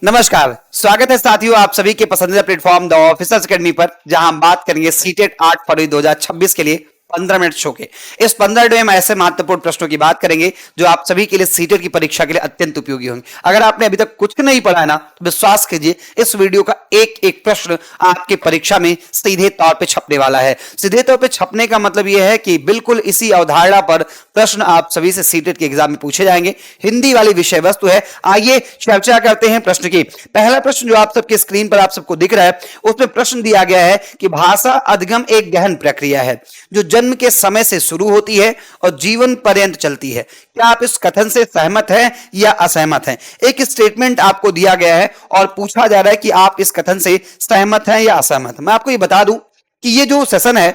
नमस्कार, स्वागत है साथियों आप सभी के पसंदीदा प्लेटफॉर्म द ऑफिसर्स अकेडमी पर, जहां हम बात करेंगे सीटेट 8 फरवरी 2026 के लिए 15 मिनट शो के। इस 15 मिनट में हम ऐसे महत्वपूर्ण प्रश्नों की बात करेंगे जो आप सभी के लिए सीटेट की परीक्षा के लिए अत्यंत उपयोगी होंगे। अगर आपने अभी तक कुछ नहीं पढ़ा है ना, तो विश्वास कीजिए इस वीडियो का एक एक प्रश्न आपके परीक्षा में सीधे तौर पे छपने वाला है। सीधे तौर पे छपने का मतलब यह है कि बिल्कुल इसी अवधारणा पर प्रश्न आप सभी से सीटेट के एग्जाम में पूछे जाएंगे। हिंदी वाली विषय वस्तु है। आइए चर्चा करते हैं प्रश्न की। पहला प्रश्न जो आप सबके स्क्रीन पर आप सबको दिख रहा है, उसमें प्रश्न दिया गया है कि भाषा अधिगम एक गहन प्रक्रिया है जो जन्म के समय से शुरू होती है और जीवन पर्यंत चलती है। क्या आप इस कथन से सहमत हैं या असहमत हैं? एक स्टेटमेंट आपको दिया गया है और पूछा जा रहा है कि आप इस कथन से सहमत हैं या असहमत। मैं आपको ये बता दूं कि ये जो सेशन है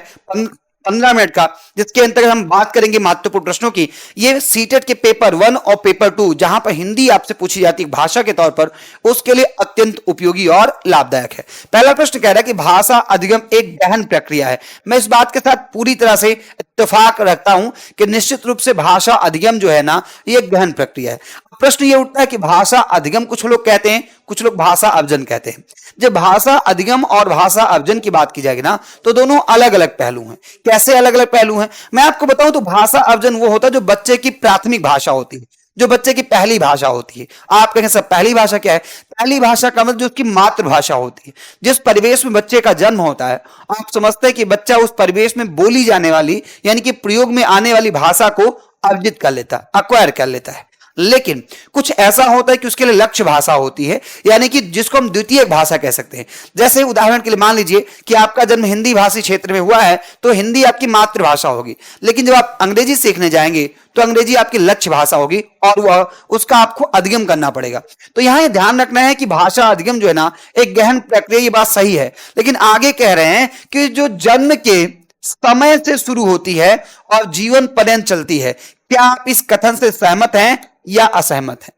15 मिनट का, जिसके अंतर्गत हम बात करेंगे महत्वपूर्ण प्रश्नों की, ये सीटेट के पेपर 1 और पेपर 2 जहां पर हिंदी आपसे पूछी जाती है भाषा के तौर पर, उसके लिए अत्यंत उपयोगी और लाभदायक है। पहला प्रश्न कह रहा है कि भाषा अधिगम एक गहन प्रक्रिया है। मैं इस बात के साथ पूरी तरह से इत्तेफाक रखता हूं कि निश्चित रूप से भाषा अधिगम जो है ना, ये एक गहन प्रक्रिया है। प्रश्न ये उठता है कि भाषा अधिगम कुछ लोग कहते हैं, कुछ लोग भाषा अर्जन कहते हैं। जब भाषा अधिगम और भाषा अर्जन की बात की जाएगी ना, तो दोनों अलग अलग पहलू हैं। कैसे अलग अलग पहलू हैं मैं आपको बताऊं तो भाषा अर्जन वो होता है जो बच्चे की प्राथमिक भाषा होती है, जो बच्चे की पहली भाषा होती है। आप कहेंगे सर पहली भाषा क्या है? पहली भाषा का मतलब जो उसकी मातृभाषा होती है। जिस परिवेश में बच्चे का जन्म होता है, आप समझते हैं कि बच्चा उस परिवेश में बोली जाने वाली यानी कि प्रयोग में आने वाली भाषा को अर्जित कर लेता है, अक्वायर कर लेता है। लेकिन कुछ ऐसा होता है कि उसके लिए लक्ष्य भाषा होती है, यानी कि जिसको हम द्वितीय भाषा कह सकते हैं। जैसे उदाहरण के लिए मान लीजिए कि आपका जन्म हिंदी भाषी क्षेत्र में हुआ है, तो हिंदी आपकी मातृभाषा होगी। लेकिन जब आप अंग्रेजी सीखने जाएंगे तो अंग्रेजी आपकी लक्ष्य भाषा होगी और वह उसका आपको अधिगम करना पड़ेगा। तो यहां यह ध्यान रखना है कि भाषा अधिगम जो है ना, एक गहन प्रक्रिया, ये बात सही है। लेकिन आगे कह रहे हैं कि जो जन्म के समय से शुरू होती है और जीवन पर्यंत चलती है। क्या आप इस कथन से सहमत हैं या असहमत हैं?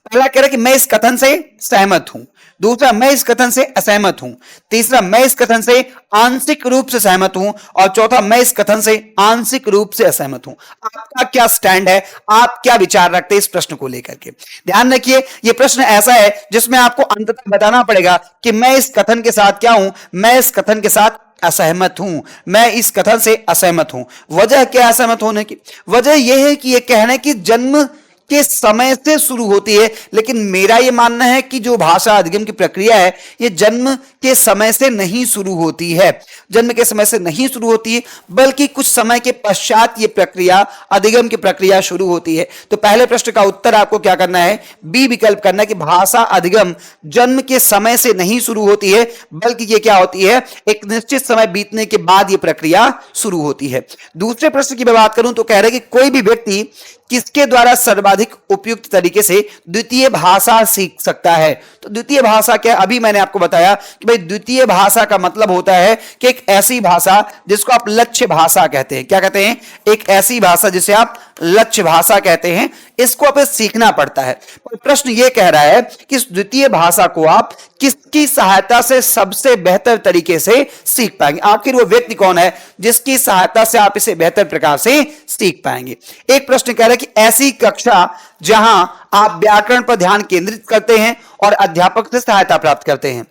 पहला कह रहा है कि मैं इस कथन से सहमत हूं, दूसरा मैं इस कथन से असहमत हूं, तीसरा मैं इस कथन से आंशिक रूप से सहमत हूं और चौथा मैं इस कथन से आंशिक रूप से असहमत हूं। आपका क्या स्टैंड है? आप क्या विचार रखते हैं इस प्रश्न को लेकर के? ध्यान रखिए, यह प्रश्न ऐसा है जिसमें आपको अंततः बताना पड़ेगा कि मैं इस कथन के साथ क्या हूं, मैं इस कथन के साथ असहमत हूं, मैं इस कथन से असहमत हूं। वजह क्या असहमत होने की? वजह यह है कि यह कहना कि जन्म के समय से शुरू होती है, लेकिन मेरा यह मानना है कि जो भाषा अधिगम की प्रक्रिया है, यह जन्म के समय से नहीं शुरू होती है। जन्म के समय से नहीं शुरू होती है, बल्कि कुछ समय के पश्चात यह प्रक्रिया, अधिगम की प्रक्रिया शुरू होती है। तो पहले प्रश्न का उत्तर आपको क्या करना है? बी विकल्प करना है कि भाषा अधिगम जन्म के समय से नहीं शुरू होती है, बल्कि यह क्या होती है, एक निश्चित समय बीतने के बाद यह प्रक्रिया शुरू होती है। दूसरे प्रश्न की मैं बात करूं तो कह रहे हैं कि कोई भी व्यक्ति किसके द्वारा सर्वाधिक उपयुक्त तरीके से द्वितीय भाषा सीख सकता है? तो द्वितीय भाषा क्या? अभी मैंने आपको बताया कि भाई द्वितीय भाषा का मतलब होता है कि एक ऐसी भाषा जिसको आप लक्ष्य भाषा कहते हैं। क्या कहते हैं? एक ऐसी भाषा जिसे आप लक्ष्य भाषा कहते हैं, इसको आप सीखना पड़ता है। पर प्रश्न यह कह रहा है कि इस द्वितीय भाषा को आप किसकी सहायता से सबसे बेहतर तरीके से सीख पाएंगे? आखिर वो व्यक्ति कौन है जिसकी सहायता से आप इसे बेहतर प्रकार से सीख पाएंगे? एक प्रश्न कह रहा है कि ऐसी कक्षा जहां आप व्याकरण पर ध्यान केंद्रित करते हैं और अध्यापक से सहायता प्राप्त करते हैं,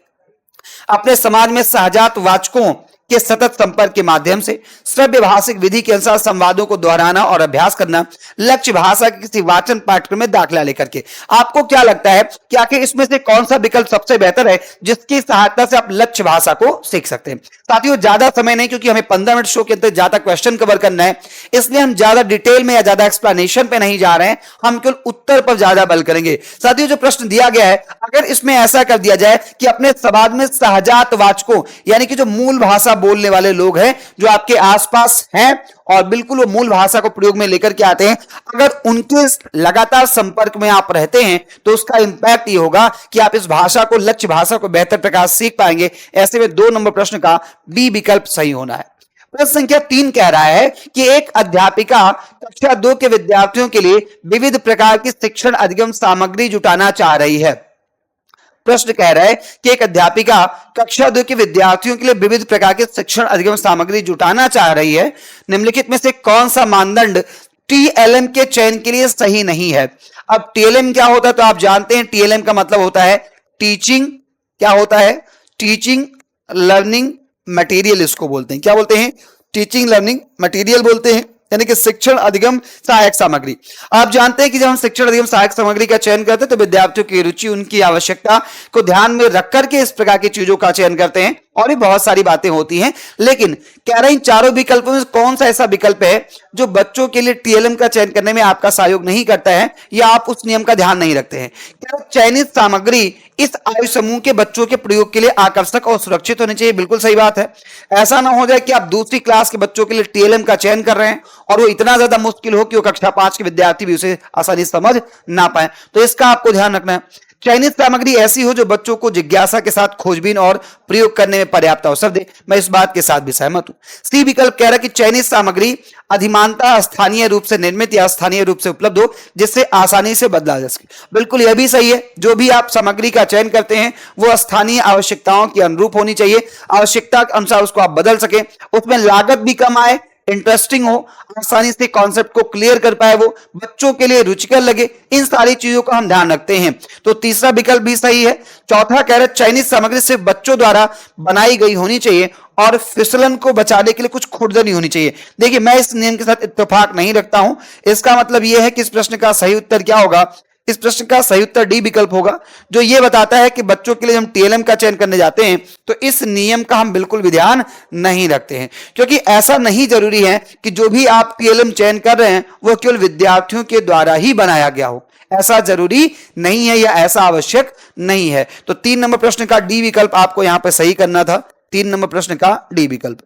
अपने समाज में सहजात वाचकों के सतत संपर्क के माध्यम से श्रव्य भाषिक विधि के अनुसार संवादों को दोहराना और अभ्यास करना, लक्ष्य भाषा के किसी वाचन पाठ्यक्रम में दाखिला लेकर के। आपको क्या लगता है कि आखिर इसमें से कौन सा विकल्प सबसे बेहतर है जिसकी सहायता से आप लक्ष्य भाषा को सीख सकते हैं? साथियों ज्यादा समय नहीं, क्योंकि हमें 15 मिनट शो के अंदर ज्यादा क्वेश्चन कवर करना है, इसलिए हम ज्यादा डिटेल में या ज्यादा एक्सप्लेनेशन पे नहीं जा रहे हैं, हम केवल उत्तर पर ज्यादा बल करेंगे। साथियों जो प्रश्न दिया गया है, अगर इसमें ऐसा कर दिया जाए कि अपने समाज में सहजात वाचकों यानी कि जो मूल भाषा बोलने वाले लोग हैं, जो आपके आसपास हैं और बिल्कुल वो मूल भाषा को प्रयोग में लेकर के आते हैं, अगर उनके लगातार संपर्क में आप रहते हैं तो उसका इंपैक्ट ये होगा कि आप इस भाषा को, लक्ष्य भाषा को बेहतर प्रकार सीख पाएंगे। ऐसे में 2 नंबर प्रश्न का बी विकल्प सही होना है। प्रश्न संख्या 3 कह रहा है कि एक अध्यापिका कक्षा 2 के विद्यार्थियों के लिए विविध प्रकार की शिक्षण अधिगम सामग्री जुटाना चाह रही है। प्रश्न कह रहा है कि एक अध्यापिका कक्षा 2 के विद्यार्थियों के लिए विविध प्रकार के शिक्षण अधिगम सामग्री जुटाना चाह रही है। निम्नलिखित में से कौन सा मानदंड टीएलएम के चयन के लिए सही नहीं है। अब टीएलएम क्या होता है तो आप जानते हैं, टीएलएम का मतलब होता है टीचिंग, क्या होता है, टीचिंग लर्निंग मटेरियल, इसको बोलते हैं, क्या बोलते हैं, टीचिंग लर्निंग मटेरियल बोलते हैं, यानी कि शिक्षण अधिगम सहायक सामग्री। आप जानते हैं कि जब हम शिक्षण अधिगम सहायक सामग्री का चयन करते हैं तो विद्यार्थियों की रुचि, उनकी आवश्यकता को ध्यान में रख करके इस प्रकार की चीजों का चयन करते हैं, और भी बहुत सारी बातें होती हैं। लेकिन कह रहे हैं इन चारों विकल्पों में कौन सा ऐसा विकल्प है जो बच्चों के लिए टीएलएम का चयन करने में आपका सहयोग नहीं करता है, या आप उस नियम का ध्यान नहीं रखते हैं। क्या चयनित सामग्री इस आयु समूह के बच्चों के प्रयोग के लिए आकर्षक और सुरक्षित होनी चाहिए? बिल्कुल सही बात है। ऐसा ना हो जाए कि आप दूसरी क्लास के बच्चों के लिए टीएलएम का चयन कर रहे हैं और वो इतना ज्यादा मुश्किल हो कि वो कक्षा 5 के विद्यार्थी भी उसे आसानी से समझ ना पाए। तो इसका आपको ध्यान रखना है। चयनित सामग्री ऐसी हो जो बच्चों को जिज्ञासा के साथ खोजबीन और प्रयोग करने में पर्याप्त अवसर दे। मैं इस बात के साथ भी सहमत हूं। सी विकल्प कह रहा है कि चयनित सामग्री अधिमानता स्थानीय रूप से निर्मित या स्थानीय रूप से उपलब्ध हो, जिससे आसानी से बदला जा सके। बिल्कुल यह भी सही है, जो भी आप सामग्री का चयन करते हैं वो स्थानीय आवश्यकताओं के अनुरूप होनी चाहिए, आवश्यकता के अनुसार उसको आप बदल सके, उसमें लागत भी कम आए, इंटरेस्टिंग हो, आसानी से कॉन्सेप्ट को क्लियर कर पाए, वो बच्चों के लिए रुचिकर लगे, इन सारी चीजों का हम ध्यान रखते हैं। तो तीसरा विकल्प भी सही है। चौथा कह रहे चयनित सामग्री सिर्फ बच्चों द्वारा बनाई गई होनी चाहिए और फिसलन को बचाने के लिए कुछ खुरदनी होनी चाहिए। देखिए, मैं इस नियम के साथ इत्तेफाक नहीं रखता हूं। इसका मतलब यह है कि इस प्रश्न का सही उत्तर क्या होगा? इस प्रश्न का सही उत्तर डी विकल्प होगा, जो यह बताता है कि बच्चों के लिए हम टीएलएम का चयन करने जाते हैं तो इस नियम का हम बिल्कुल भी ध्यान नहीं रखते हैं, क्योंकि ऐसा नहीं जरूरी है कि जो भी आप टीएलएम चयन कर रहे हैं वो केवल विद्यार्थियों के द्वारा ही बनाया गया हो। ऐसा जरूरी नहीं है या ऐसा आवश्यक नहीं है। तो 3 नंबर प्रश्न का डी विकल्प आपको यहां पर सही करना था। 3 नंबर प्रश्न का डी विकल्प।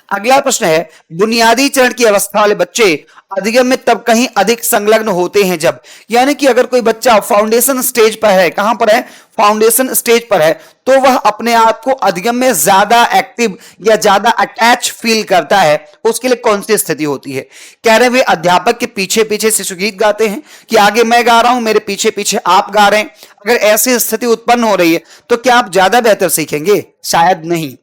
अगला प्रश्न है, बुनियादी चरण की अवस्था वाले बच्चे अधिगम में तब कहीं अधिक संलग्न होते हैं जब, यानी कि अगर कोई बच्चा फाउंडेशन स्टेज पर है, कहां पर है, फाउंडेशन स्टेज पर है, तो वह अपने आप को अधिगम में ज्यादा एक्टिव या ज्यादा अटैच फील करता है। उसके लिए कौन सी स्थिति होती है? कह रहे वे अध्यापक के पीछे पीछे शिशु गीत गाते हैं कि आगे मैं गा रहा हूं, मेरे पीछे पीछे आप गा रहे हैं। अगर ऐसी स्थिति उत्पन्न हो रही है तो क्या आप ज्यादा बेहतर सीखेंगे? शायद नहीं।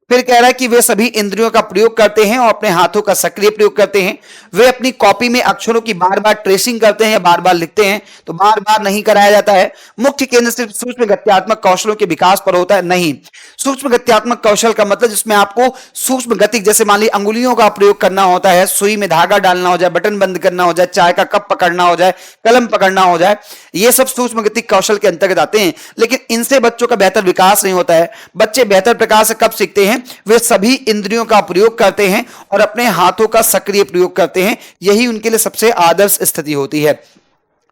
फिर कह रहा है कि वे सभी इंद्रियों का प्रयोग करते हैं और अपने हाथों का सक्रिय प्रयोग करते हैं। वे अपनी कॉपी में अक्षरों की बार बार ट्रेसिंग करते हैं या बार बार लिखते हैं, तो बार बार नहीं कराया जाता है। मुख्य केंद्र सिर्फ सूक्ष्म गत्यात्मक कौशलों के विकास पर होता है, नहीं। सूक्ष्म गत्यात्मक कौशल का मतलब जिसमें आपको सूक्ष्म गति, जैसे मान ली अंगुलियों का प्रयोग करना होता है, सुई में धागा डालना हो जाए, बटन बंद करना हो जाए, चाय का कप पकड़ना हो जाए, कलम पकड़ना हो जाए, ये सब सूक्ष्म गति कौशल के अंतर्गत आते हैं। लेकिन इनसे बच्चों का बेहतर विकास नहीं होता है। बच्चे बेहतर प्रकार से कब सीखते हैं? वे सभी इंद्रियों का प्रयोग करते हैं और अपने हाथों का सक्रिय प्रयोग करते हैं। यही उनके लिए सबसे आदर्श स्थिति होती है।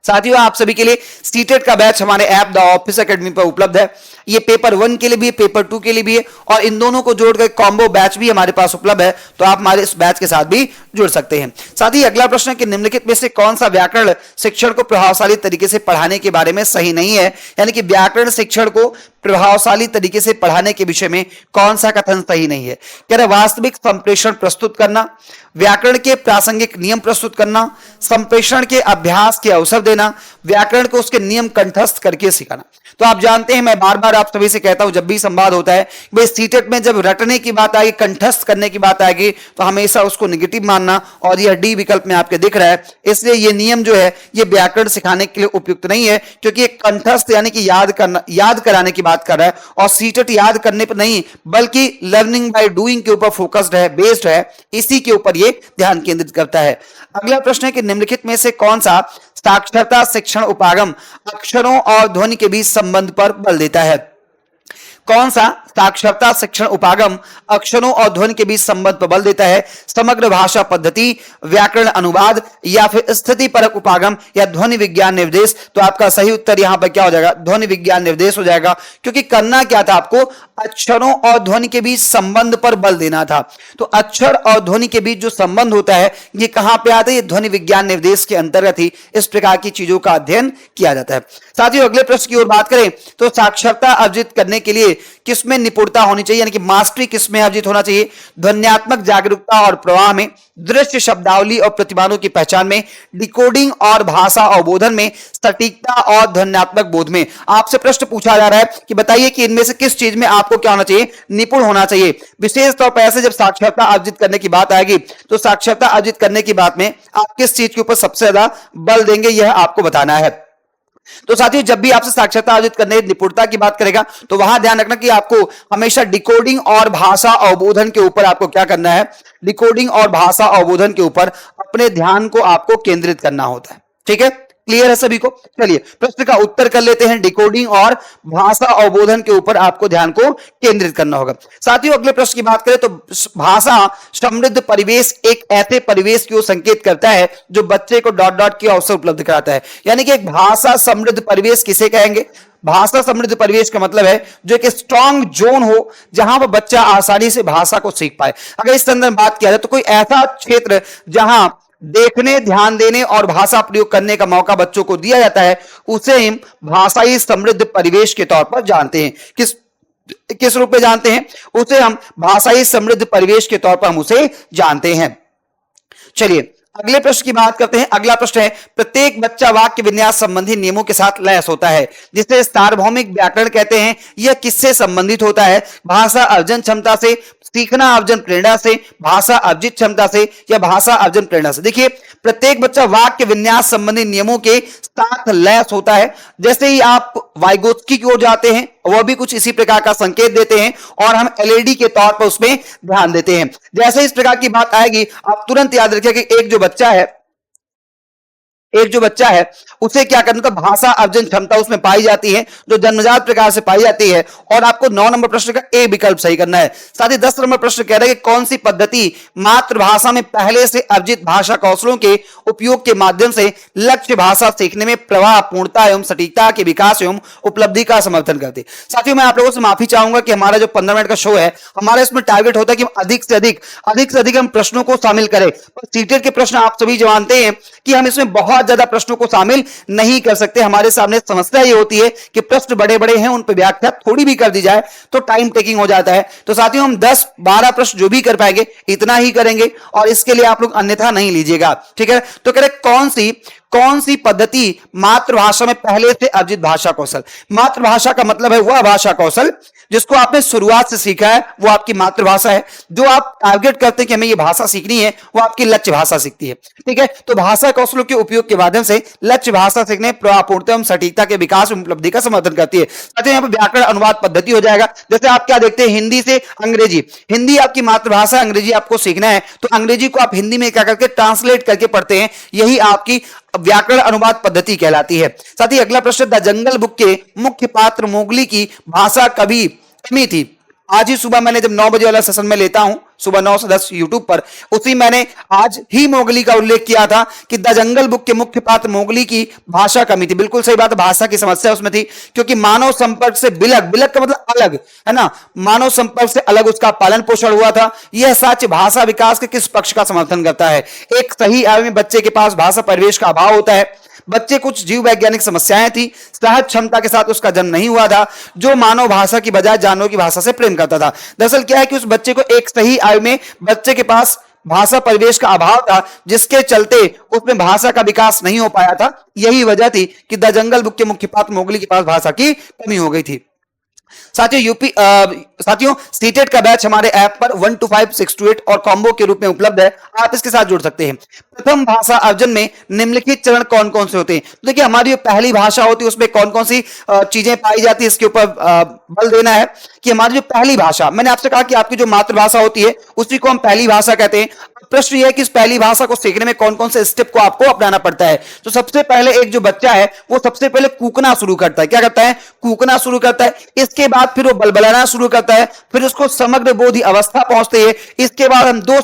साथियों, आप सभी के लिए सीटेट का बैच हमारे ऐप द ऑफिस एकेडमी पर उपलब्ध है। ये पेपर 1 के लिए भी है, पेपर 2 के लिए भी है, और इन दोनों को जोड़कर कॉम्बो बैच भी हमारे पास उपलब्ध है, तो आप हमारे इस बैच के साथ भी जुड़ सकते हैं। साथ ही अगला प्रश्न है कि निम्नलिखित में से कौन सा व्याकरण शिक्षण को प्रभावशाली तरीके से पढ़ाने के बारे में सही नहीं है? यानी कि व्याकरण शिक्षण को प्रभावशाली तरीके से पढ़ाने के विषय में कौन सा कथन सही नहीं है? कह रहे वास्तविक संप्रेषण प्रस्तुत करना, व्याकरण के प्रासंगिक नियम प्रस्तुत करना, संप्रेषण के अभ्यास के अवसर देना, व्याकरण को उसके नियम कंठस्थ करके सिखाना। तो आप जानते हैं, मैं बार बार आप सभी से कहता हूं जब भी संवाद होता है, भाई सीटेट में जब रटने की बात आएगी, कंठस्थ करने की बात आएगी, तो हमेशा उसको निगेटिव मानना, और यह डी विकल्प में आपके दिख रहा है। इसलिए ये नियम जो है ये व्याकरण सिखाने के लिए उपयुक्त नहीं है, क्योंकि ये कंठस्थ यानी कि याद कराने की बात कर रहा है, और सीटेट याद करने पर नहीं बल्कि लर्निंग बाय डूइंग के ऊपर फोकस्ड है, बेस्ड है, इसी के ऊपर ये ध्यान केंद्रित करता है। अगला प्रश्न है कि निम्नलिखित में से कौन सा साक्षरता शिक्षण उपागम अक्षरों और ध्वनि के बीच संबंध पर बल देता है? कौन सा साक्षरता शिक्षण उपागम अक्षरों और ध्वनि के बीच संबंध पर बल देता है? समग्र भाषा पद्धति, व्याकरण अनुवाद, या फिर स्थिति परक उपागम, या ध्वनि विज्ञान निर्देश? तो आपका सही उत्तर यहां पर क्या हो जाएगा? ध्वनि विज्ञान निर्देश हो जाएगा, क्योंकि करना क्या था आपको? अक्षरों और ध्वनि के बीच संबंध पर बल देना था। तो अक्षर और ध्वनि के बीच जो संबंध होता है ये कहां पे आता है? ये ध्वनि विज्ञान निर्देश के अंतर्गत ही इस प्रकार की चीजों का अध्ययन किया जाता है। साथियों, अगले प्रश्न की ओर बात करें तो साक्षरता अर्जित करने के लिए किसमें निपुणता होनी चाहिए, यानी कि मास्टरी किसमें अर्जित होना चाहिए? ध्वन्यात्मक जागरूकता और प्रवाह में, दृश्य शब्दावली और प्रतिमानों की पहचान में, डिकोडिंग और भाषा अवबोधन में, सटीकता और ध्वन्यात्मक बोध में। आपसे प्रश्न पूछा जा रहा है कि बताइए कि इनमें से किस चीज में आपको क्या होना चाहिए? निपुण होना चाहिए। विशेष तौर पर ऐसे जब साक्षरता अर्जित करने की बात आएगी तो साक्षरता अर्जित करने की बात में आप किस चीज के ऊपर सबसे ज्यादा बल देंगे, यह आपको बताना है। तो साथियों, जब भी आपसे साक्षरता अर्जित करने निपुणता की बात करेगा तो वहां ध्यान रखना कि आपको हमेशा डिकोडिंग और भाषा अवबोधन के ऊपर आपको क्या करना है? डिकोडिंग और भाषा अवबोधन के ऊपर अपने ध्यान को आपको केंद्रित करना होता है। ठीक है, क्लियर है सभी को? चलिए प्रश्न का उत्तर कर लेते हैं। डिकोडिंग और भाषा अवबोधन के ऊपर आपको ध्यान को केंद्रित करना होगा। साथियों, अगले प्रश्न की बात करें तो भाषा समृद्ध परिवेश एक ऐसे परिवेश की ओर संकेत करता है जो बच्चे को डॉट डॉट की अवसर उपलब्ध कराता है। यानी कि एक भाषा समृद्ध परिवेश किसे कहेंगे? भाषा समृद्ध परिवेश का मतलब है जो एक स्ट्रॉन्ग जोन हो जहां पर बच्चा आसानी से भाषा को सीख पाए। अगर इस संदर्भ में बात किया जाए तो कोई ऐसा क्षेत्र जहां देखने, ध्यान देने और भाषा प्रयोग करने का मौका बच्चों को दिया जाता है उसे हम भाषाई समृद्ध परिवेश के तौर पर जानते हैं। किस रूप में जानते हैं? उसे हम भाषाई समृद्ध परिवेश के तौर पर हम उसे जानते हैं। चलिए अगले प्रश्न की बात करते हैं। अगला प्रश्न है, प्रत्येक बच्चा वाक्य विन्यास संबंधी नियमों के साथ लैस होता है जिसे सार्वभौमिक व्याकरण कहते हैं। यह किससे संबंधित होता है? भाषा अर्जन क्षमता से, सीखना अर्जन प्रेरणा से, भाषा अर्जित क्षमता से या भाषा अर्जन प्रेरणा से? देखिए, प्रत्येक बच्चा वाक्य विन्यास संबंधी नियमों के साथ लैस होता है। जैसे ही आप वाइगोत्स्की की ओर जाते हैं वह भी कुछ इसी प्रकार का संकेत देते हैं और हम एलईडी के तौर पर उसमें ध्यान देते हैं। जैसे इस प्रकार की बात आएगी आप तुरंत याद रखिए कि एक जो बच्चा है उसे क्या करना? तो भाषा अर्जन क्षमता उसमें पाई जाती है जो जन्मजात प्रकार से पाई जाती है और आपको 9 नंबर प्रश्न का ए विकल्प सही करना है। साथ ही 10 नंबर प्रश्न कह रहा है कि कौन सी पद्धति मातृभाषा में पहले से अर्जित भाषा कौशलों के उपयोग के माध्यम से लक्ष्य भाषा सीखने में प्रवाह, पूर्णता एवं सटीकता के विकास एवं उपलब्धि का समर्थन करती है। साथियों, मैं आप लोगों से माफी चाहूंगा कि हमारा जो 15 मिनट का शो है हमारा इसमें टारगेट होता है कि हम अधिक से अधिक हम प्रश्नों को शामिल करें। सीटेट के प्रश्न आप सभी जानते हैं कि हम इसमें बहुत ज्यादा प्रश्नों को शामिल नहीं कर सकते। हमारे सामने समस्या ये होती है कि प्रश्न बड़े बड़े हैं, उन पर व्याख्या थोड़ी भी कर दी जाए तो टाइम टेकिंग हो जाता है। तो साथियों, हम 10-12 प्रश्न जो भी कर पाएंगे इतना ही करेंगे और इसके लिए आप लोग अन्यथा नहीं लीजिएगा। ठीक है, तो कह रहे कौन सी पद्धति मातृभाषा में पहले से अर्जित भाषा कौशल? मातृभाषा का मतलब है वह भाषा कौशल जिसको आपने शुरुआत से सीखा है, वो आपकी मातृभाषा है। जो आप टारगेट करते हैं कि हमें ये भाषा सीखनी है, वो आपकी लक्ष्य भाषा सीखती है। ठीक है, तो भाषा कौशलों के उपयोग के माध्यम से लक्ष्य भाषा सीखने, प्रभावपूर्णता एवं सटीकता के विकास एवं उपलब्धि का समर्थन करती है। साथियों, यहाँ पर व्याकरण अनुवाद पद्धति हो जाएगा। जैसे आप क्या देखते हैं, हिंदी से अंग्रेजी, हिंदी आपकी मातृभाषा, अंग्रेजी आपको सीखना है तो अंग्रेजी को आप हिंदी में क्या करके ट्रांसलेट करके पढ़ते हैं, यही आपकी व्याकरण अनुवाद पद्धति कहलाती है। साथ ही अगला प्रश्न, द जंगल बुक के मुख्य पात्र मोगली की भाषा कभी कमी थी? आज ही सुबह मैंने जब 9 बजे वाला सेशन में लेता हूं, सुबह 9 से 10 यूट्यूब पर, उसी मैंने आज ही मोगली का उल्लेख किया था कि द जंगल बुक के मुख्य पात्र मोगली की भाषा कमी थी। बिल्कुल सही बात है, भाषा की समस्या उसमें थी क्योंकि मानव संपर्क से बिलक का मतलब अलग है ना, मानव संपर्क से अलग उसका पालन पोषण हुआ था। यह सच भाषा विकास के किस पक्ष का समर्थन करता है? एक सही आयु में बच्चे के पास भाषा परिवेश का अभाव होता है, बच्चे कुछ जीव वैज्ञानिक समस्याएं थी, सहज क्षमता के साथ उसका जन्म नहीं हुआ था, जो मानव भाषा की बजाय जानवरों की भाषा से प्रेम करता था। दरअसल क्या है कि उस बच्चे को एक सही आयु में बच्चे के पास भाषा परिवेश का अभाव था जिसके चलते उसमें भाषा का विकास नहीं हो पाया था। यही वजह थी कि द जंगल बुक के मुख्य पात्र मोगली के पास भाषा की कमी हो गई थी। साथियों सीटेट का बैच हमारे ऐप पर 1 to 5, 6 to 8 और कॉम्बो के रूप में उपलब्ध है, आप इसके साथ जुड़ सकते हैं। प्रथम भाषा अर्जन में निम्नलिखित चरण कौन कौन से होते हैं? तो देखिए, हमारी जो पहली भाषा होती है उसमें कौन कौन सी चीजें पाई जाती है, इसके ऊपर बल देना है कि हमारी जो पहली भाषा, मैंने आपसे कहा कि आपकी जो मातृभाषा होती है उसी को हम पहली भाषा कहते हैं। प्रश्न यह है कि इस पहली भाषा को सीखने में कौन कौन से स्टेप को आपको अपनाना पड़ता है। तो सबसे पहले एक जो बच्चा है वो सबसे पहले कूकना शुरू करता है। क्या करता है? कूकना शुरू करता है। इसके बाद फिर वो बलबलाना शुरू करता है, फिर उसको समग्र बोधि अवस्था पहुंचती है। इसके बाद हम दो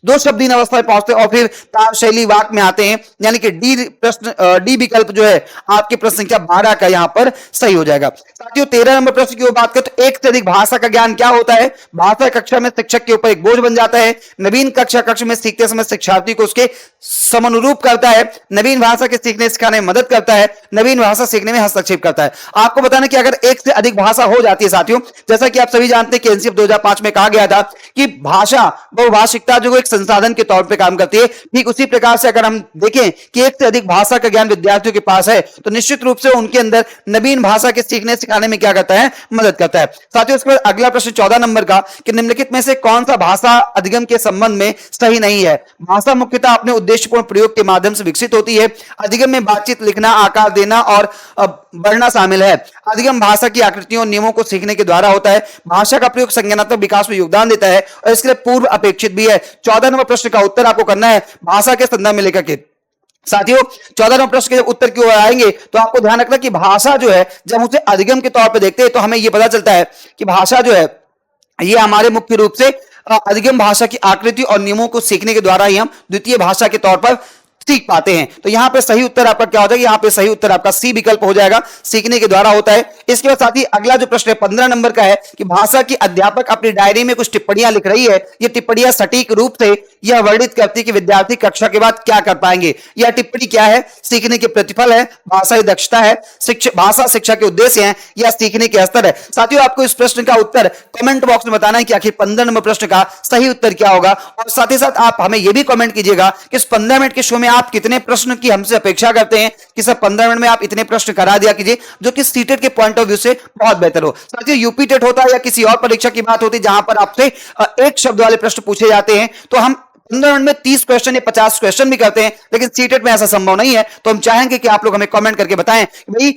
दो शब्दीन अवस्था में पहुंचते हैं और फिर तार शैली वाक में आते हैं, यानी कि डी विकल्प जो है आपके प्रश्न संख्या 12 का यहां पर सही हो जाएगा। साथियों 13 नंबर प्रश्न की बात करें तो एक से अधिक भाषा का ज्ञान क्या होता है? भाषा कक्षा में शिक्षक के ऊपर एक बोझ बन जाता है। नवीन कक्ष में सीखते समय शिक्षार्थी को उसके समानुरूप करता है। नवीन भाषा के सीखने सिखाने में मदद करता है। नवीन भाषा सीखने में हस्तक्षेप करता है। आपको बताना कि अगर एक से अधिक भाषा हो जाती है साथियों, जैसा कि आप सभी जानते हैं कि एनसीएफ 2005 में कहा गया था कि भाषा बहुभाषिकता जो एक संसाधन के तौर पे काम करती है, ठीक उसी प्रकार से अगर हम देखें कि एक से अधिक भाषा का ज्ञान विद्यार्थियों के पास है तो निश्चित रूप से उनके अंदर नवीन भाषा के सीखने सिखाने में क्या करता है? मदद करता है। साथियों इसके बाद अगला प्रश्न 14 नंबर का कि निम्नलिखित में से कौन सा भाषा अधिगम के संबंध में सही नहीं है? भाषा मुख्यतः अपने उद्देश्यपूर्ण प्रयोग के माध्यम से विकसित होती है। अधिगम में बातचीत, लिखना, आकार देना और बढ़ना शामिल है। अधिगम भाषा की आकृतियों, नियमों को सीखने के द्वारा होता है। भाषा का प्रयोग संज्ञानात्मक विकास में योगदान देता है और इसके लिए पूर्व अपेक्षित भी है। 14 नंबर प्रश्न का उत्तर आपको करना है भाषा के संदर्भ में लेकर के। साथियों 14 नंबर प्रश्न के उत्तर की ओर आएंगे तो आपको ध्यान रखना कि भाषा जो है जब उसे अधिगम के तौर पर देखते हैं तो हमें यह पता चलता है कि भाषा जो है ये हमारे मुख्य रूप से अधिगम भाषा की आकृति और नियमों को सीखने के द्वारा ही हम द्वितीय भाषा के तौर पर सीख पाते हैं। तो यहां पे सही उत्तर आपका क्या हो जाएगा? यहां पे सही उत्तर आपका सी विकल्प हो जाएगा, सीखने के द्वारा होता है। इसके बाद साथ ही अगला जो प्रश्न है 15 नंबर का है कि भाषा की अध्यापक अपनी डायरी में कुछ टिप्पणियां लिख रही है। ये टिप्पणियां सटीक रूप से यह वर्णित करती है कि विद्यार्थी कक्षा के बाद क्या कर पाएंगे। यह टिप्पणी क्या है? सीखने के प्रतिफल है, भाषाई दक्षता है, भाषा शिक्षा के उद्देश्य हैं या सीखने के स्तर है। साथियों आपको इस प्रश्न का उत्तर कमेंट बॉक्स में बताना है कि आखिर 15 नंबर प्रश्न का सही उत्तर क्या होगा। और साथ ही साथ आप हमें यह भी कमेंट कीजिएगा कि इस 15 मिनट के शो में आप कितने प्रश्न की हमसे अपेक्षा करते हैं कि सर 15 मिनट में आप इतने प्रश्न करा दिया कीजिए जो कि सीटेट के पॉइंट ऑफ व्यू से बहुत बेहतर हो। साथियों यूपी टेट होता है या किसी और परीक्षा की बात होती है जहां पर आपसे एक शब्द वाले प्रश्न पूछे जाते हैं तो हम 15 मिनट में 30 क्वेश्चन या 50 क्वेश्चन भी करते हैं, लेकिन सीटेट में ऐसा संभव नहीं है। तो हम चाहेंगे कि आप लोग हमें कमेंट करके बताएं कि भाई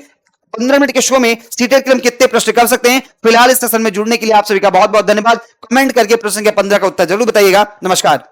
15 मिनट के शो में सीटेट के हम कितने प्रश्न कर सकते हैं। फिलहाल इस सेशन में जुड़ने के लिए आप सभी का बहुत बहुत धन्यवाद। कमेंट करके प्रश्न के 15 का उत्तर जरूर बताइएगा। नमस्कार।